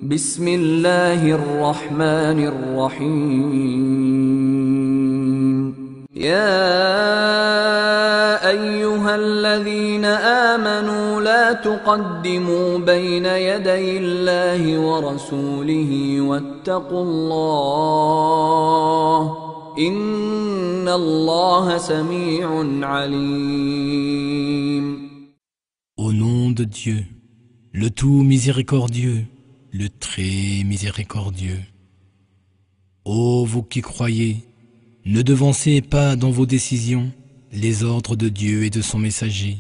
بسم الله الرحمن الرحيم يا أيها الذين آمنوا لا تقدموا بين يدي الله ورسوله واتقوا الله إن الله سميع عليم. Au nom de Dieu, le tout miséricordieux, le très miséricordieux. Ô vous qui croyez, ne devancez pas dans vos décisions les ordres de Dieu et de son messager,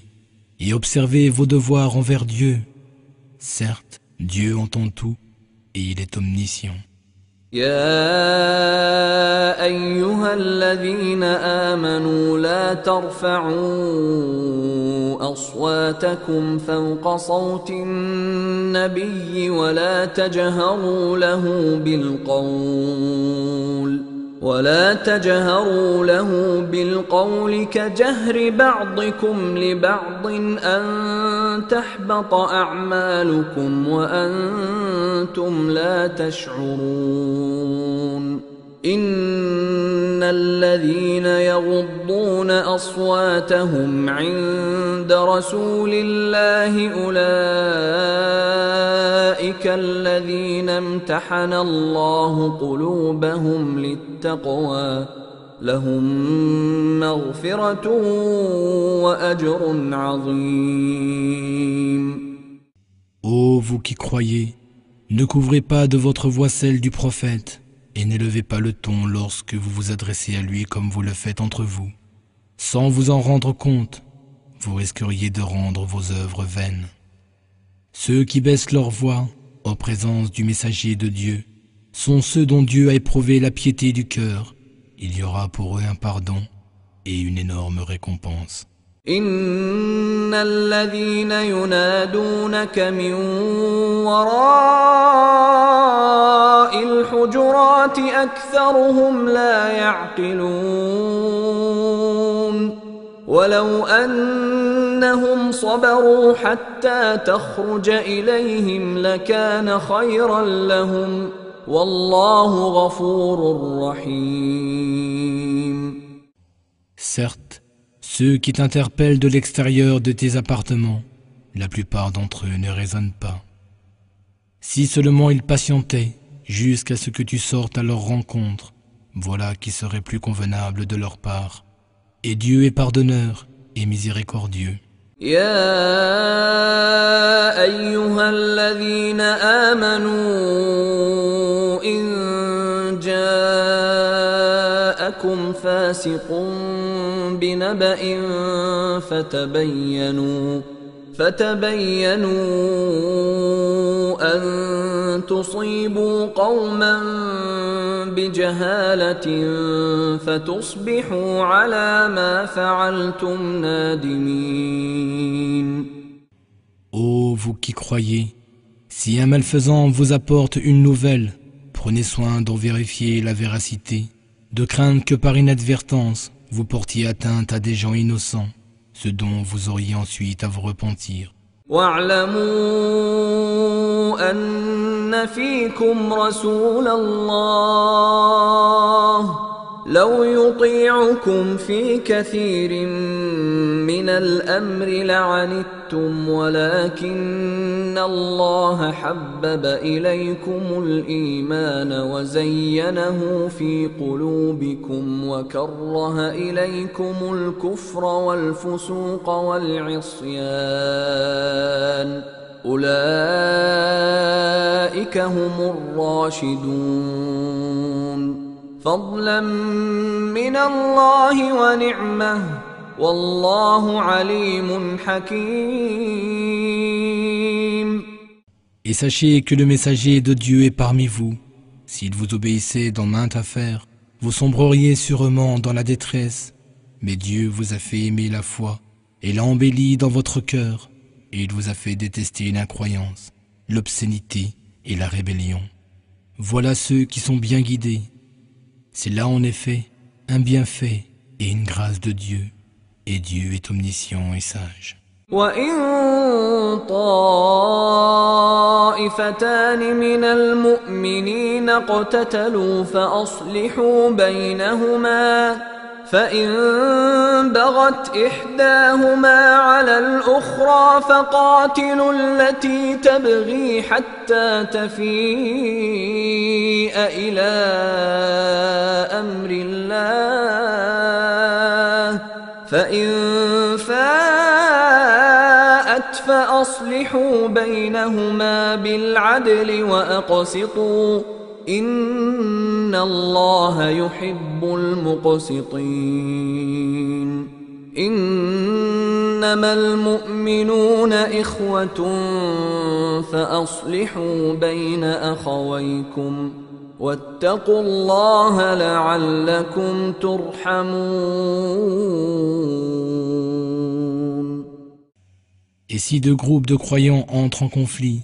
et observez vos devoirs envers Dieu. Certes, Dieu entend tout, et il est omniscient. يا أيها الذين آمنوا لا ترفعوا أصواتكم فوق صوت النبي ولا تجهروا له بالقول كجهر بعضكم لبعض أن تحبط أعمالكم وأنتم لا تشعرون. إن الذين يغضون أصواتهم عند رسول الله أولئك الذين امتحن الله قلوبهم للتقوى لهم مغفرة وأجر عظيم. Ô vous qui croyez, ne couvrez pas de votre voix celle du prophète, et n'élevez pas le ton lorsque vous vous adressez à lui comme vous le faites entre vous. Sans vous en rendre compte, vous risqueriez de rendre vos œuvres vaines. Ceux qui baissent leur voix en présence du messager de Dieu sont ceux dont Dieu a éprouvé la piété du cœur. Il y aura pour eux un pardon et une énorme récompense. إن الذين ينادونك من وراء الحجرات أكثرهم لا يعقلون ولو أنهم صبروا حتى تخرج إليهم لكان خيرا لهم والله غفور رحيم. Certes, ceux qui t'interpellent de l'extérieur de tes appartements, la plupart d'entre eux ne raisonnent pas. Si seulement ils patientaient jusqu'à ce que tu sortes à leur rencontre, voilà qui serait plus convenable de leur part. Et Dieu est pardonneur et miséricordieux. يا أيها الذين آمنوا إن جاءكم فاسق بنبأ فتبينوا أن تصيبوا قوما بجهالة فتصبحوا على ما فعلتم نادمين. Ô vous qui croyez, si un malfaisant vous apporte une nouvelle, prenez soin d'en vérifier la véracité, de craindre que par inadvertance vous portiez atteinte à des gens innocents, ce dont vous auriez ensuite à vous repentir. واعلموا أن فيكم رسول الله لو يطيعكم في كثير من الأمر لعنتم ولكن الله حبب إليكم الإيمان وزينه في قلوبكم وكره إليكم الكفر والفسوق والعصيان أولئك هم الراشدون فضلا من الله ونعمه والله عليم حكيم. Et sachez que le messager de Dieu est parmi vous. S'il vous obéissait dans mainte affaire, vous sombreriez sûrement dans la détresse. Mais Dieu vous a fait aimer la foi et l'a embellie dans votre cœur. Et il vous a fait détester l'incroyance, l'obscénité et la rébellion. Voilà ceux qui sont bien guidés. C'est là en effet un bienfait et une grâce de Dieu. Et Dieu est omniscient et sage. وإن طائفتان طائفتان من المؤمنين اقتتلوا فأصلحوا بينهما فإن بغت إحداهما على الأخرى فقاتلوا التي تبغي حتى تفيء إلى أمر الله فإن فاءت فأصلحوا بينهما بالعدل وأقسطوا إن الله يحب المقسطين إنما المؤمنون إخوة فأصلحوا بين أخويكم واتقوا الله لعلكم ترحمون. Et si deux groupes de croyants entrent en conflit,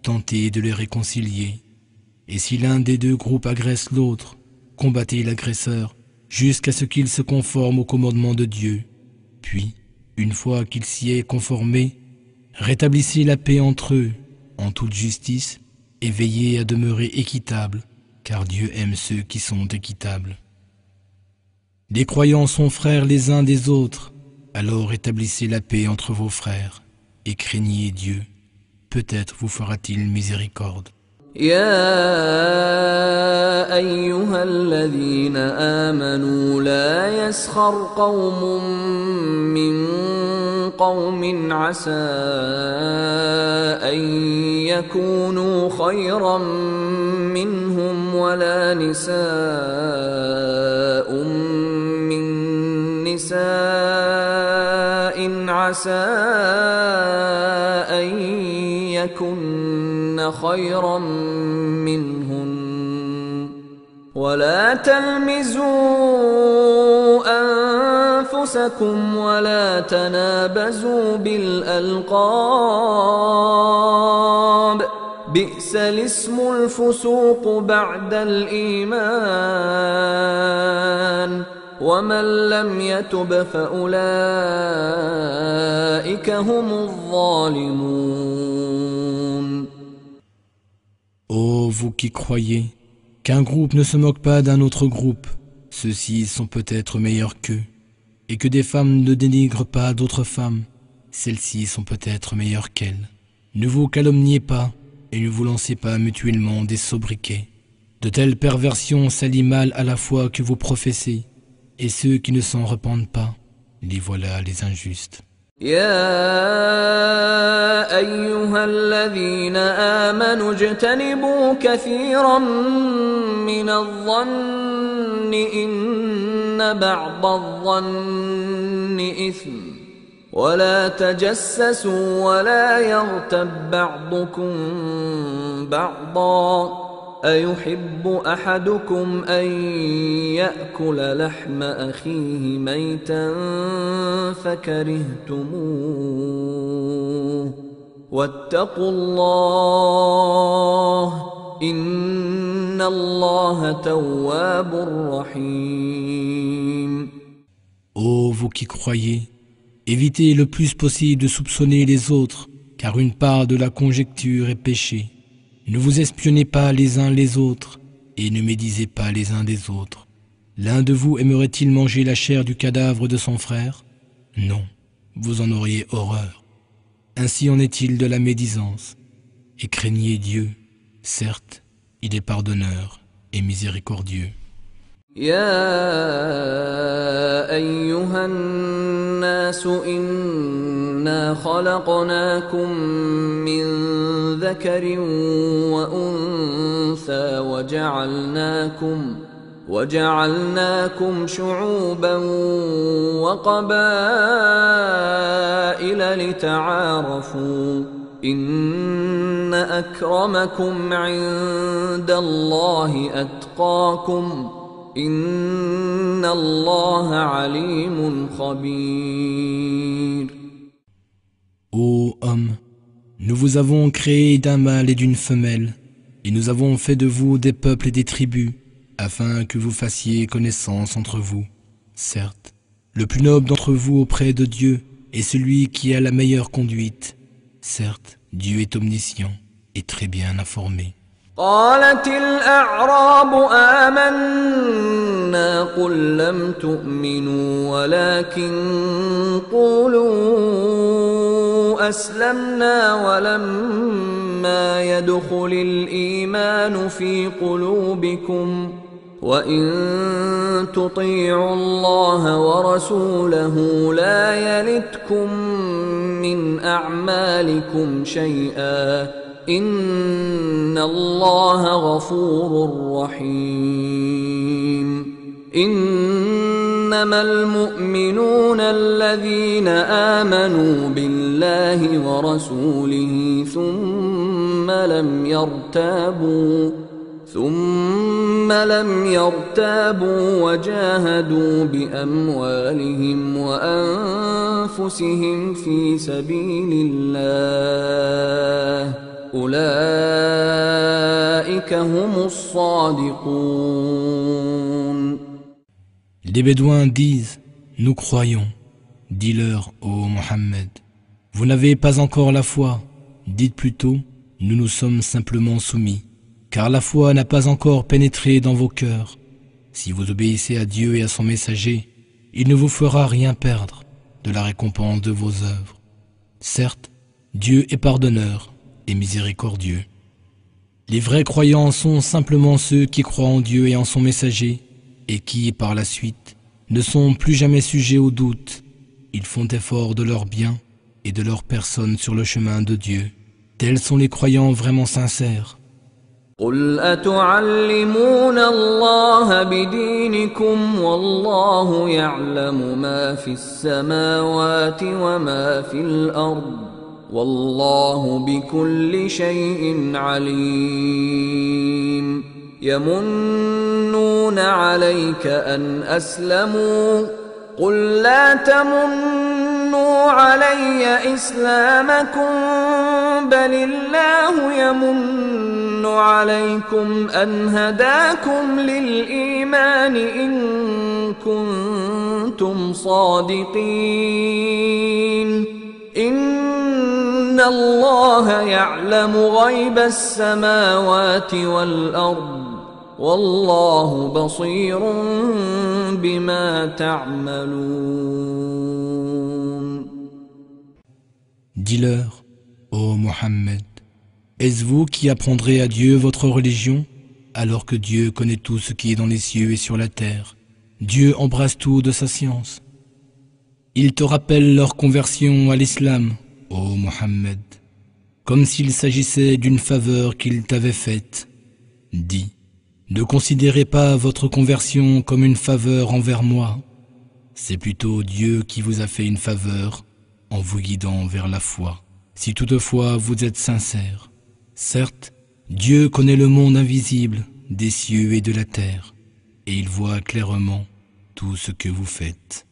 tentez de les réconcilier. Et si l'un des deux groupes agresse l'autre, combattez l'agresseur jusqu'à ce qu'il se conforme au commandement de Dieu. Puis, une fois qu'il s'y est conformé, rétablissez la paix entre eux en toute justice et veillez à demeurer équitable, car Dieu aime ceux qui sont équitables. Les croyants sont frères les uns des autres, alors rétablissez la paix entre vos frères et craignez Dieu. Peut-être vous fera-t-il miséricorde. يا أيها الذين آمنوا لا يسخر قوم من قوم عسى أن يكونوا خيرا منهم ولا نساء من نساء عسى أن يكن خيرا منهن ولا تلمزوا أنفسكم ولا تنابزوا بالألقاب بئس الاسم الفسوق بعد الإيمان ومن لم يتب فأولئك هم الظالمون. Ô vous qui croyez, qu'un groupe ne se moque pas d'un autre groupe, ceux-ci sont peut-être meilleurs qu'eux, et que des femmes ne dénigrent pas d'autres femmes, celles-ci sont peut-être meilleures qu'elles. Ne vous calomniez pas, et ne vous lancez pas mutuellement des sobriquets. De telles perversions s'allient mal à la foi que vous professez, et ceux qui ne s'en repentent pas, les voilà les injustes. يا أيها الذين آمنوا اجتنبوا كثيرا من الظن إن بعض الظن إثم ولا تجسسوا ولا يغتب بعضكم بعضا أيحب أحدكم أن يأكل لحم أخيه ميتا فكرهتموه واتقوا الله إن الله تواب رحيم. Ô vous qui croyez, évitez le plus possible de soupçonner les autres, car une part de la conjecture est péché. Ne vous espionnez pas les uns les autres, et ne médisez pas les uns des autres. L'un de vous aimerait-il manger la chair du cadavre de son frère? Non, vous en auriez horreur. Ainsi en est-il de la médisance. Et craignez Dieu, certes, il est pardonneur et miséricordieux. يا أيها الناس إنا خلقناكم من ذكر وأنثى وجعلناكم شعوبا وقبائل لتعارفوا إن أكرمكم عند الله أتقاكم إن الله عليم خبير. Ô homme, nous vous avons créé d'un mâle et d'une femelle, et nous avons fait de vous des peuples et des tribus, afin que vous fassiez connaissance entre vous. Certes, le plus noble d'entre vous auprès de Dieu est celui qui a la meilleure conduite. Certes, Dieu est omniscient et très bien informé. قالت الأعراب آمنا قل لم تؤمنوا ولكن قولوا أسلمنا ولما يدخل الإيمان في قلوبكم وإن تطيعوا الله ورسوله لا يلتكم من أعمالكم شيئا إن الله غفور رحيم إنما المؤمنون الذين آمنوا بالله ورسوله ثم لم يرتابوا وجاهدوا بأموالهم وأنفسهم في سبيل الله أولئك هم الصادقون. Les Bédouins disent, nous croyons. Dis-leur, ô Mohammed, vous n'avez pas encore la foi. Dites plutôt, nous nous sommes simplement soumis. Car la foi n'a pas encore pénétré dans vos cœurs. Si vous obéissez à Dieu et à son messager, il ne vous fera rien perdre de la récompense de vos œuvres. Certes, Dieu est pardonneur et miséricordieux. Les vrais croyants sont simplement ceux qui croient en Dieu et en son messager et qui, par la suite, ne sont plus jamais sujets au doute. Ils font effort de leur bien et de leur personne sur le chemin de Dieu. Tels sont les croyants vraiment sincères. قل أتعلمون الله بدينكم والله يعلم ما في السماوات وما في الأرض والله بكل شيء عليم يمنون عليك أن أسلموا قل لا تمنوا علي إسلامكم بل الله يمن عليكم أن هداكم للإيمان إن كنتم صادقين إن الله يعلم غيب السماوات والأرض والله بصير بما تعملون. Dis-leur, ô Mohammed, est-ce vous qui apprendrez à Dieu votre religion, alors que Dieu connaît tout ce qui est dans les cieux et sur la terre? Dieu embrasse tout de sa science. Il te rappelle leur conversion à l'islam, ô Mohammed, comme s'il s'agissait d'une faveur qu'il t'avait faite. Dis, ne considérez pas votre conversion comme une faveur envers moi. C'est plutôt Dieu qui vous a fait une faveur en vous guidant vers la foi, si toutefois vous êtes sincères. Certes, Dieu connaît le monde invisible des cieux et de la terre, et il voit clairement tout ce que vous faites.